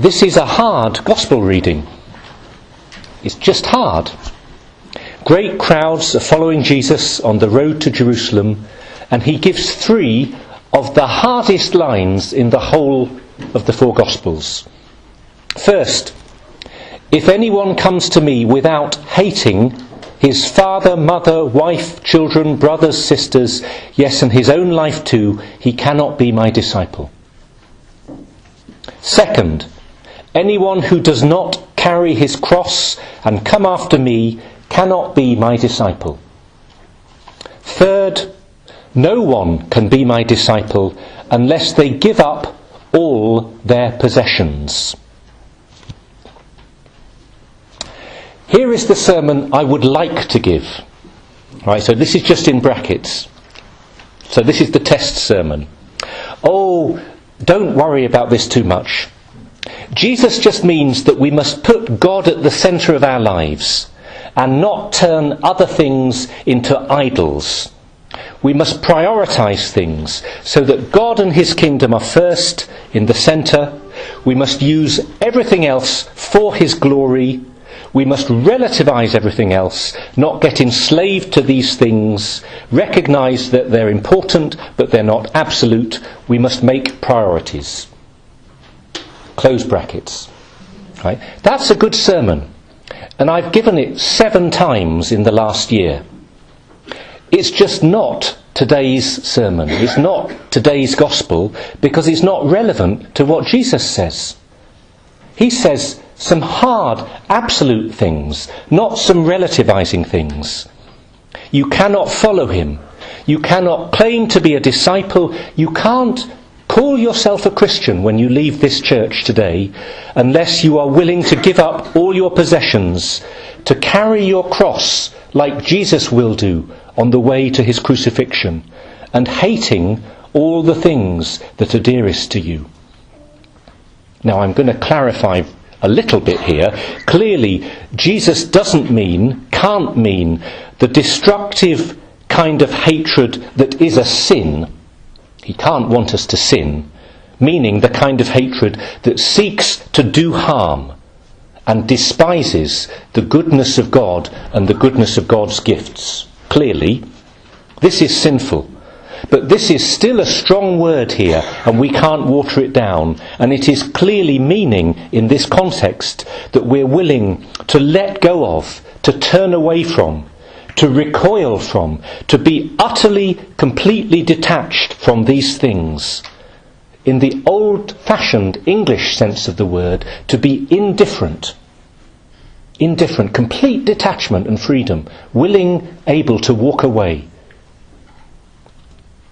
This is a hard gospel reading. It's just hard. Great crowds are following Jesus on the road to Jerusalem, and he gives 3 of the hardest lines in the whole of the 4 Gospels. First, if anyone comes to me without hating his father, mother, wife, children, brothers, sisters, yes, and his own life too, he cannot be my disciple. Second, anyone who does not carry his cross and come after me cannot be my disciple. Third, no one can be my disciple unless they give up all their possessions. Here is the sermon I would like to give. Right, so this is just in brackets. So this is the test sermon. Oh, don't worry about this too much. Jesus just means that we must put God at the centre of our lives and not turn other things into idols. We must prioritise things so that God and his kingdom are first in the centre. We must use everything else for his glory. We must relativise everything else, not get enslaved to these things, recognise that they're important but they're not absolute. We must make priorities. Close brackets. Right? That's a good sermon, and I've given it 7 times in the last year. It's just not today's sermon. It's not today's gospel because it's not relevant to what Jesus says. He says some hard, absolute things, not some relativising things. You cannot follow him. You cannot claim to be a disciple. You can't call yourself a Christian when you leave this church today unless you are willing to give up all your possessions, to carry your cross like Jesus will do on the way to his crucifixion, and hating all the things that are dearest to you. Now I'm going to clarify a little bit here. Clearly, Jesus can't mean the destructive kind of hatred that is a sin. He can't want us to sin, meaning the kind of hatred that seeks to do harm and despises the goodness of God and the goodness of God's gifts. Clearly, this is sinful. But this is still a strong word here, and we can't water it down. And it is clearly meaning, in this context, that we're willing to let go of, to turn away from, to recoil from, to be utterly, completely detached from these things. In the old-fashioned English sense of the word, to be indifferent. Indifferent, complete detachment and freedom, willing, able to walk away.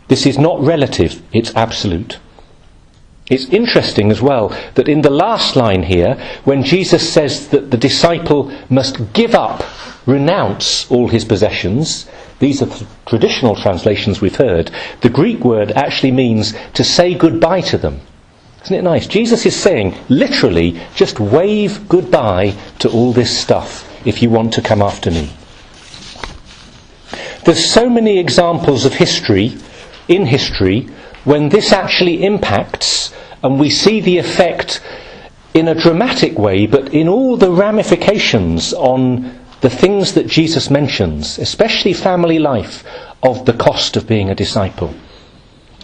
This is not relative, it's absolute. It's interesting as well that in the last line here, when Jesus says that the disciple must give up, renounce all his possessions, these are the traditional translations we've heard, the Greek word actually means to say goodbye to them. Isn't it nice? Jesus is saying, literally, just wave goodbye to all this stuff if you want to come after me. There's so many examples of in history, when this actually impacts, and we see the effect in a dramatic way, but in all the ramifications on the things that Jesus mentions, especially family life, of the cost of being a disciple.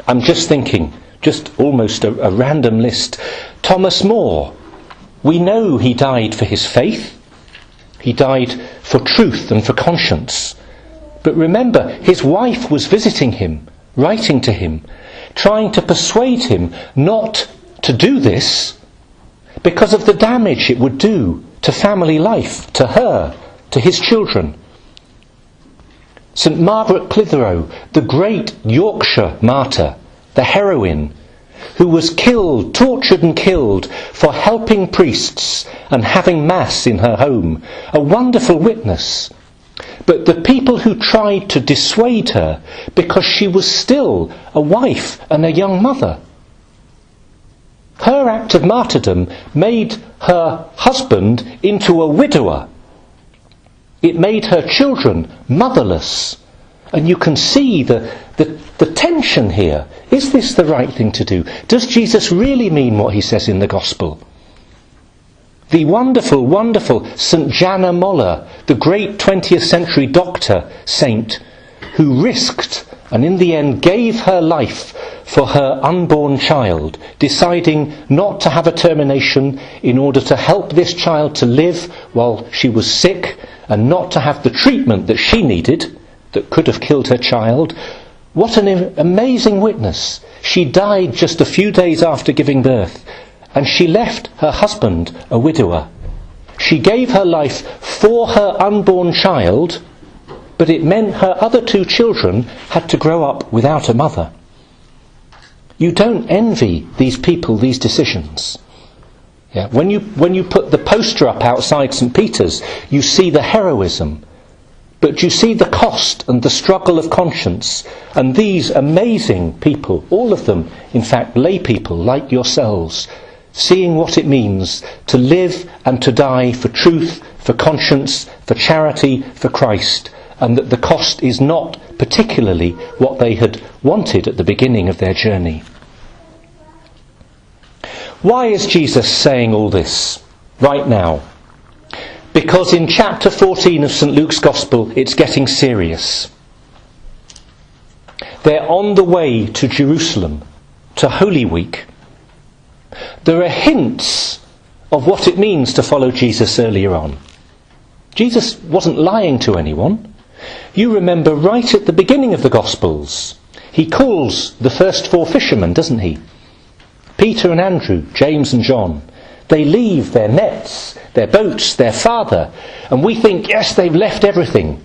I'm just thinking, just almost a random list. Thomas More. We know he died for his faith. He died for truth and for conscience. But remember, his wife was visiting him, writing to him, trying to persuade him not to do this because of the damage it would do to family life, to her, to his children. St. Margaret Clitheroe, the great Yorkshire martyr, the heroine, who was killed, tortured and killed for helping priests and having mass in her home, a wonderful witness. But the people who tried to dissuade her, because she was still a wife and a young mother, her act of martyrdom made her husband into a widower. It made her children motherless. And you can see the tension here. Is this the right thing to do? Does Jesus really mean what he says in the gospel? The wonderful, wonderful St. Jana Moller, the great 20th century doctor saint, who risked and in the end gave her life for her unborn child, deciding not to have a termination in order to help this child to live while she was sick and not to have the treatment that she needed that could have killed her child. What an amazing witness. She died just a few days after giving birth, and she left her husband a widower. She gave her life for her unborn child, but it meant her other 2 children had to grow up without a mother. You don't envy these people, these decisions. Yeah? When you put the poster up outside St. Peter's, you see the heroism, but you see the cost and the struggle of conscience. And these amazing people, all of them, in fact, lay people like yourselves, seeing what it means to live and to die for truth, for conscience, for charity, for Christ, and that the cost is not particularly what they had wanted at the beginning of their journey. Why is Jesus saying all this right now? Because in chapter 14 of St. Luke's Gospel, it's getting serious. They're on the way to Jerusalem, to Holy Week. There are hints of what it means to follow Jesus earlier on. Jesus wasn't lying to anyone. You remember right at the beginning of the Gospels, he calls the first 4 fishermen, doesn't he? Peter and Andrew, James and John. They leave their nets, their boats, their father, and we think, yes, they've left everything.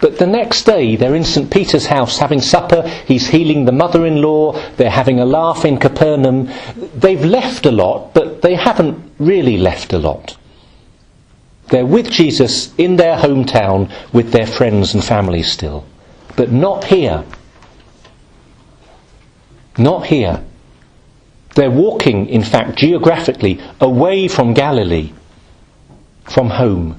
But the next day they're in St. Peter's house having supper, he's healing the mother-in-law, they're having a laugh in Capernaum. They've left a lot, but they haven't really left a lot. They're with Jesus in their hometown with their friends and family still. But not here. Not here. They're walking, in fact, geographically, away from Galilee, from home.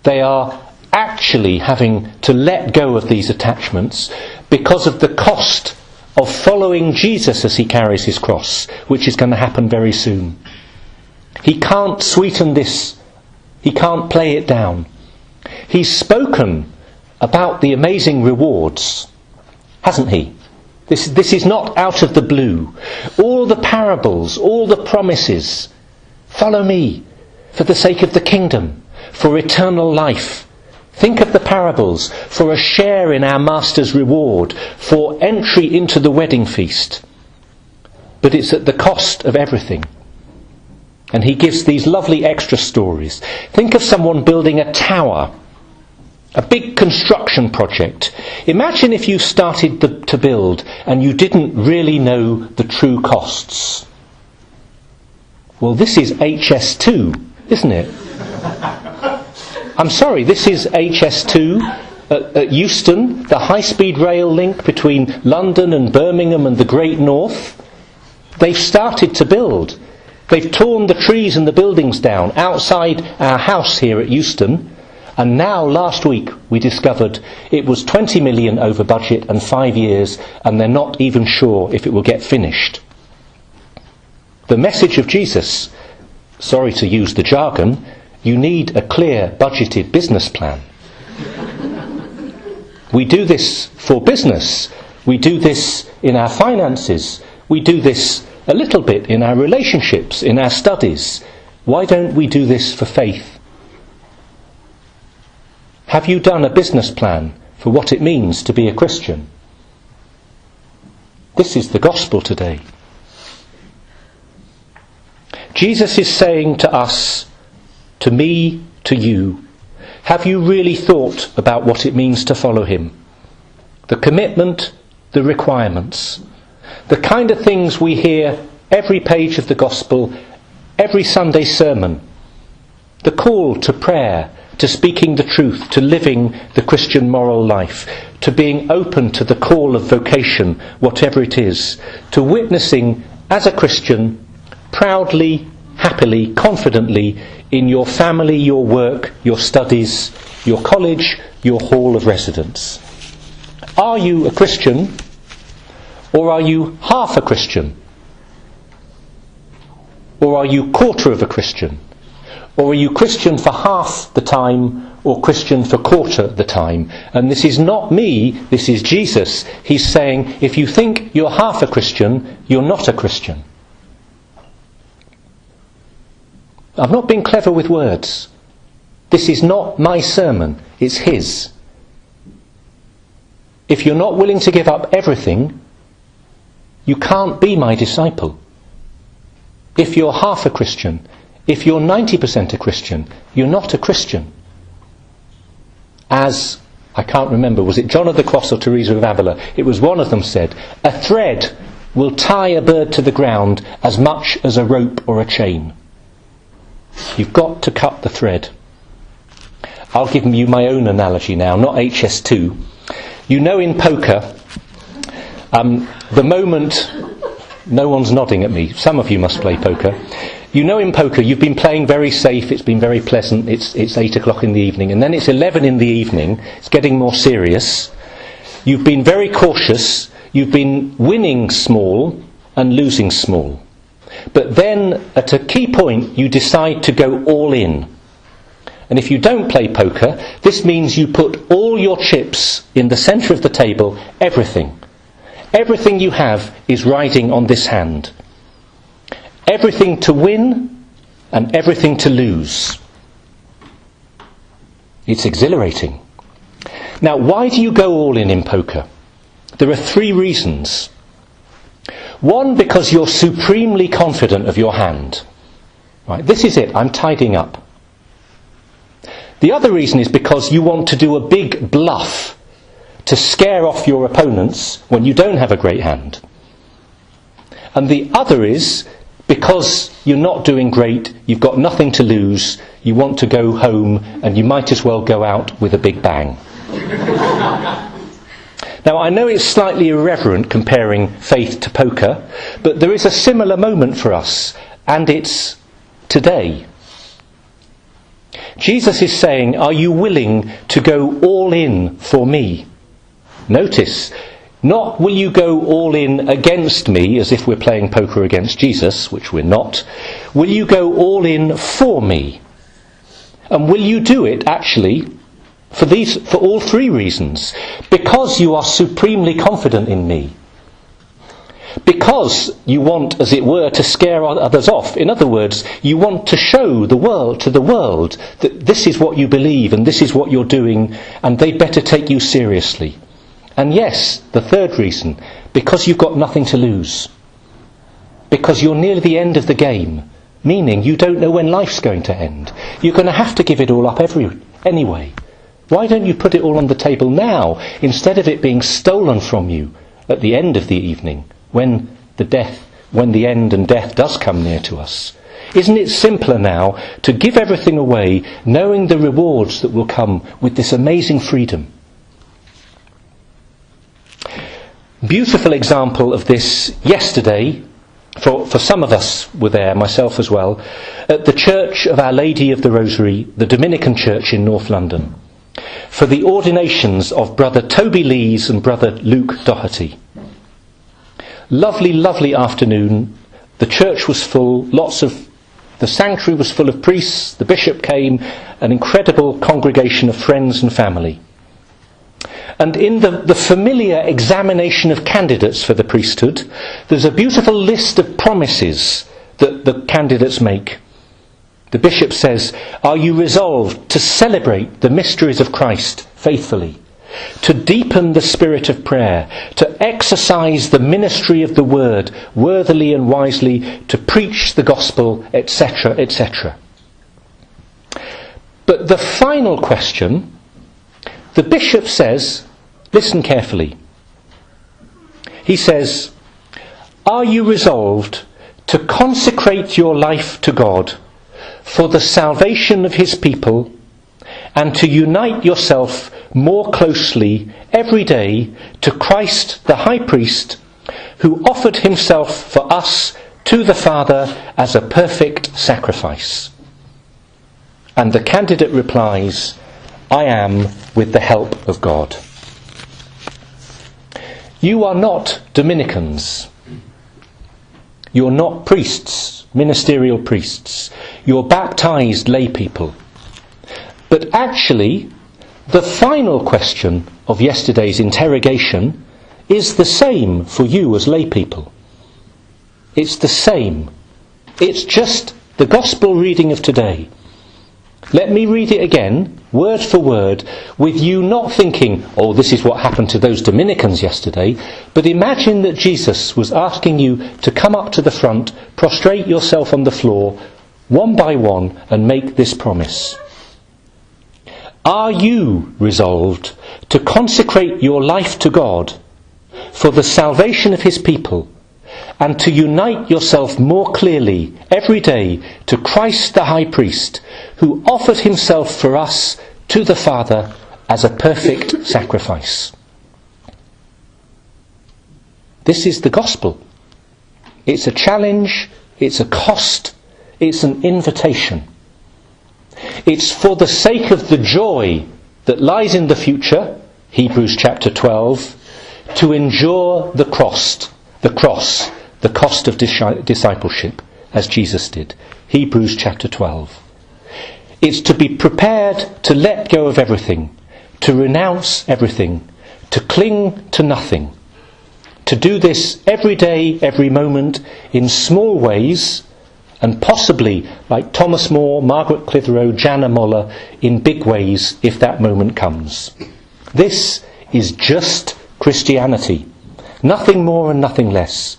They are actually having to let go of these attachments because of the cost of following Jesus as he carries his cross, which is going to happen very soon. He can't sweeten this. He can't play it down. He's spoken about the amazing rewards, hasn't he? This is not out of the blue. All the parables, all the promises. Follow me for the sake of the kingdom, for eternal life. Think of the parables, for a share in our Master's reward, for entry into the wedding feast. But it's at the cost of everything. And he gives these lovely extra stories. Think of someone building a tower, a big construction project. Imagine if you started to build and you didn't really know the true costs. Well, this is HS2, isn't it? I'm sorry, this is HS2 at Euston, the high-speed rail link between London and Birmingham and the Great North. They've started to build. They've torn the trees and the buildings down outside our house here at Euston. And now, last week, we discovered it was 20 million over budget and 5 years, and they're not even sure if it will get finished. The message of Jesus, sorry to use the jargon, you need a clear budgeted business plan. We do this for business. We do this in our finances. We do this a little bit in our relationships, in our studies. Why don't we do this for faith? Have you done a business plan for what it means to be a Christian? This is the gospel today. Jesus is saying to us, to me, to you, have you really thought about what it means to follow him? The commitment, the requirements, the kind of things we hear every page of the gospel, every Sunday sermon, the call to prayer, to speaking the truth, to living the Christian moral life, to being open to the call of vocation, whatever it is, to witnessing as a Christian, proudly, happily, confidently, in your family, your work, your studies, your college, your hall of residence. Are you a Christian, or are you half a Christian? Or are you quarter of a Christian? Or are you Christian for half the time or Christian for quarter the time? And this is not me, this is Jesus. He's saying, if you think you're half a Christian, you're not a Christian. I've not been clever with words. This is not my sermon, it's his. If you're not willing to give up everything, you can't be my disciple. If you're half a Christian, if you're 90% a Christian, you're not a Christian. As, I can't remember, was it John of the Cross or Teresa of Avila? It was one of them said, a thread will tie a bird to the ground as much as a rope or a chain. You've got to cut the thread. I'll give you my own analogy now, not HS2. You know in poker, the moment... No one's nodding at me. Some of you must play poker. You know in poker, you've been playing very safe, it's been very pleasant, it's 8 o'clock in the evening, and then it's 11 in the evening, it's getting more serious. You've been very cautious, you've been winning small and losing small. But then, at a key point, you decide to go all in. And if you don't play poker, this means you put all your chips in the centre of the table, everything. Everything you have is riding on this hand. Everything to win and everything to lose. It's exhilarating. Now, why do you go all in poker? There are 3 reasons. 1, because you're supremely confident of your hand. Right, this is it, I'm tidying up. The other reason is because you want to do a big bluff to scare off your opponents when you don't have a great hand. And the other is because you're not doing great, you've got nothing to lose, you want to go home and you might as well go out with a big bang. Now I know it's slightly irreverent comparing faith to poker, but there is a similar moment for us, and it's today. Jesus is saying, are you willing to go all in for me? Notice, not will you go all in against me, as if we're playing poker against Jesus, which we're not. Will you go all in for me? And will you do it, actually, for all 3 reasons? Because you are supremely confident in me. Because you want, as it were, to scare others off. In other words, you want to show the world that this is what you believe and this is what you're doing, and they better take you seriously. And yes, the 3rd reason, because you've got nothing to lose. Because you're near the end of the game, meaning you don't know when life's going to end. You're going to have to give it all up anyway. Why don't you put it all on the table now, instead of it being stolen from you at the end of the evening, when the end and death does come near to us? Isn't it simpler now to give everything away, knowing the rewards that will come with this amazing freedom? Beautiful example of this yesterday, for some of us were there, myself as well, at the Church of Our Lady of the Rosary, the Dominican Church in North London, for the ordinations of Brother Toby Lees and Brother Luke Doherty. Lovely, lovely afternoon. The church was full, the sanctuary was full of priests, the bishop came, an incredible congregation of friends and family. And in the familiar examination of candidates for the priesthood, there's a beautiful list of promises that the candidates make. The bishop says, are you resolved to celebrate the mysteries of Christ faithfully, to deepen the spirit of prayer, to exercise the ministry of the word worthily and wisely, to preach the gospel, etc., etc. But the final question, the bishop says, listen carefully. He says, are you resolved to consecrate your life to God for the salvation of his people, and to unite yourself more closely every day to Christ the High Priest, who offered himself for us to the Father as a perfect sacrifice? And the candidate replies, I am, with the help of God. You are not Dominicans. You're not priests. ministerial priests. You're baptised lay people. But actually, the final question of yesterday's interrogation is the same for you as lay people. It's the same. It's just the gospel reading of today. Let me read it again, word for word, with you not thinking, oh, this is what happened to those Dominicans yesterday, but imagine that Jesus was asking you to come up to the front, prostrate yourself on the floor, one by one, and make this promise. Are you resolved to consecrate your life to God for the salvation of his people, and to unite yourself more clearly every day to Christ the High Priest, who offered himself for us to the Father as a perfect sacrifice? This is the gospel. It's a challenge, it's a cost, it's an invitation. It's for the sake of the joy that lies in the future, Hebrews chapter 12, to endure the cross, the cost of discipleship, as Jesus did. Hebrews chapter 12. It's to be prepared to let go of everything, to renounce everything, to cling to nothing. To do this every day, every moment, in small ways, and possibly, like Thomas More, Margaret Clitheroe, Jana Moller, in big ways if that moment comes. This is just Christianity. Nothing more and nothing less.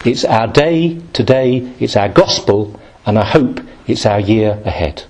It's our day today, it's our gospel, and I hope it's our year ahead.